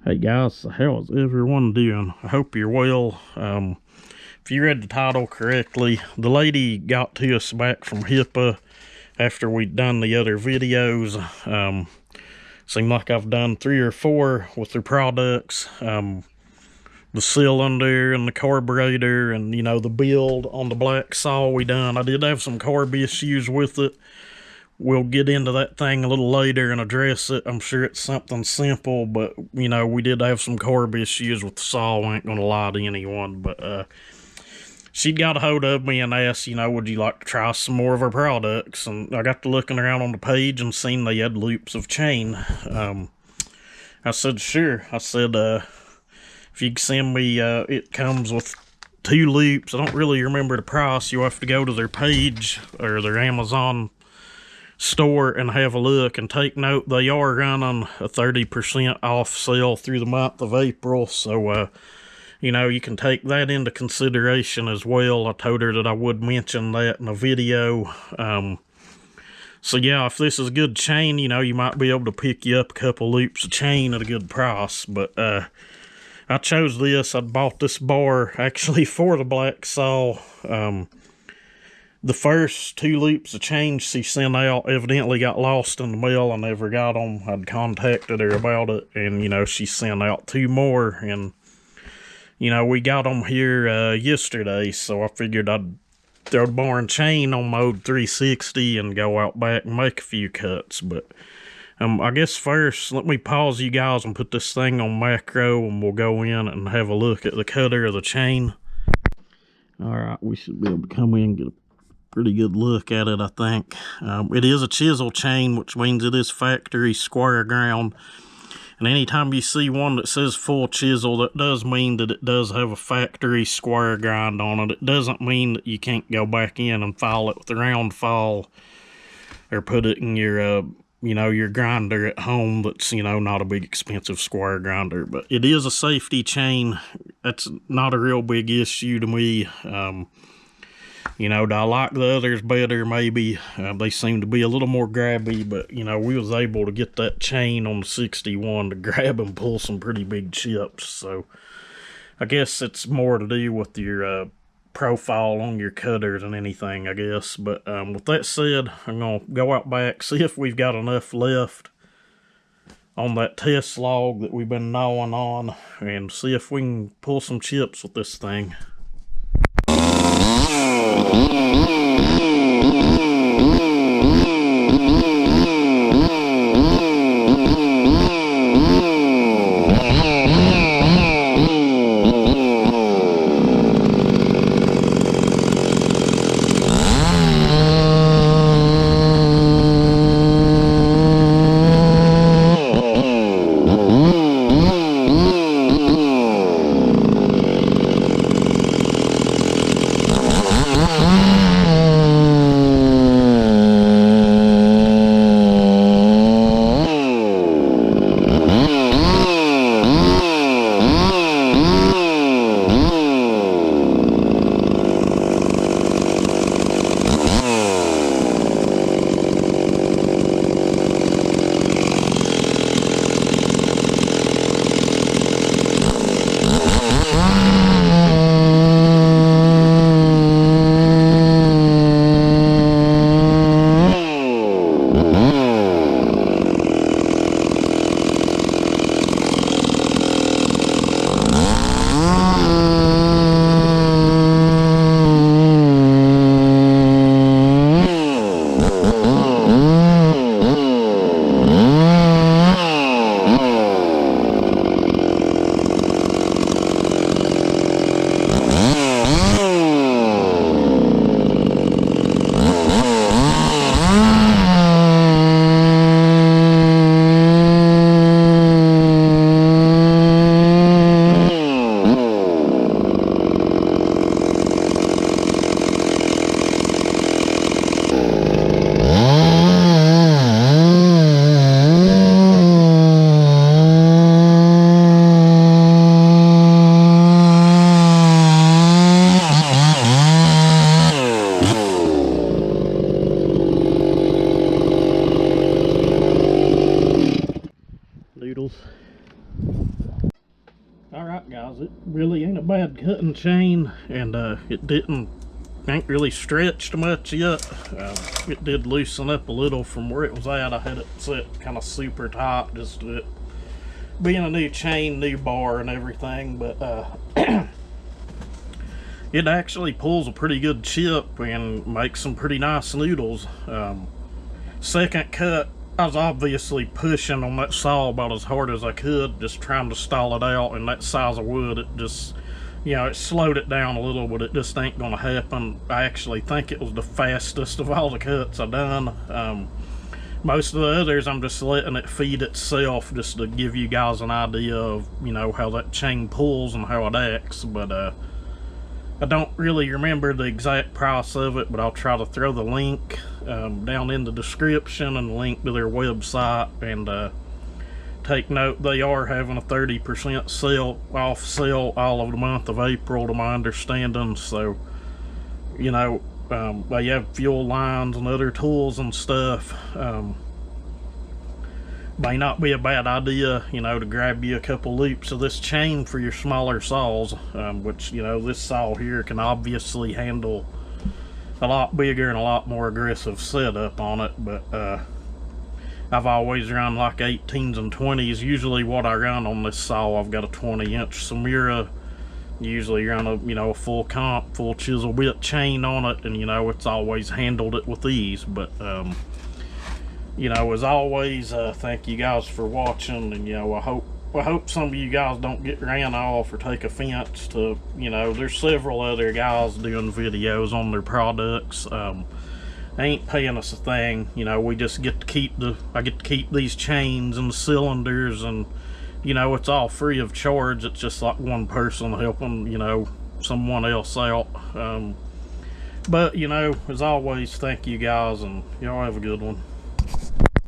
Hey guys, how is everyone doing? I hope you're well. If you read the title correctly, the lady got to us back from HIPA after we'd done the other videos. Seemed like I've done 3 or 4 with their products. The cylinder and the carburetor and, you know, the build on the black saw we done. I did have some carb issues with it. We'll get into that thing a little later and address it. I'm sure it's something simple, but, you know, we did have some carb issues with the saw. I ain't gonna lie to anyone, but she got a hold of me and asked, you know, would you like to try some more of our products? And I got to looking around on the page and seen they had loops of chain. I said, sure. I said, if you can send me, it comes with 2 loops. I don't really remember the price. You'll have to go to their page or their Amazon store and have a look, and take note, they are running a 30% off sale through the month of April, so you know, you can take that into consideration as well. I told her that I would mention that in a video. So yeah, if this is good chain, you know, you might be able to pick you up a couple loops of chain at a good price. But I chose this. I bought this bar actually for the black saw. The first 2 loops of chain she sent out evidently got lost in the mail. I never got them. I'd contacted her about it, and, you know, she sent out 2 more, and, you know, we got them here yesterday, so I figured I'd throw the bar and chain on my old 360 and go out back and make a few cuts. But I guess first, let me pause you guys and put this thing on macro, and we'll go in and have a look at the cutter of the chain. Alright, we should be able to come in and get a pretty good look at it, I think. It is a chisel chain, which means it is factory square ground. And anytime you see one that says full chisel, that does mean that it does have a factory square grind on it. It doesn't mean that you can't go back in and file it with a round file, or put it in your, you know, your grinder at home that's, you know, not a big expensive square grinder. But it is a safety chain. That's not a real big issue to me. You know, do I like the others better? Maybe. They seem to be a little more grabby, but, you know, we was able to get that chain on the 61 to grab and pull some pretty big chips. So I guess it's more to do with your profile on your cutter than anything, I guess. But with that said, I'm going to go out back, see if we've got enough left on that test log that we've been gnawing on, and see if we can pull some chips with this thing. Alright guys, it really ain't a bad cutting chain, and it ain't really stretched much yet. It did loosen up a little from where it was at. I had it set kind of super tight, just it being a new chain, new bar and everything, but it actually pulls a pretty good chip and makes some pretty nice noodles. Second cut, I was obviously pushing on that saw about as hard as I could, just trying to stall it out, and that size of wood, it just, you know, it slowed it down a little, but it just ain't gonna happen. I actually think it was the fastest of all the cuts I done. Most of the others, I'm just letting it feed itself, just to give you guys an idea of, you know, how that chain pulls and how it acts. But I don't really remember the exact price of it, but I'll try to throw the link down in the description and link to their website. And take note, they are having a 30% off sale all of the month of April, to my understanding. So, you know, they have fuel lines and other tools and stuff. May not be a bad idea, you know, to grab you a couple loops of this chain for your smaller saws, which, you know, this saw here can obviously handle a lot bigger and a lot more aggressive setup on it. But I've always run like 18s and 20s. Usually what I run on this saw, I've got a 20-inch Samira. Usually run a, you know, a full chisel bit chain on it, and, you know, it's always handled it with ease. But you know, as always, thank you guys for watching, and, you know, I hope some of you guys don't get ran off or take offense to, you know, there's several other guys doing videos on their products. They ain't paying us a thing, you know. We just get to keep I get to keep these chains and the cylinders, and, you know, it's all free of charge. It's just like one person helping, you know, someone else out. But, you know, as always, thank you guys, and y'all have a good one.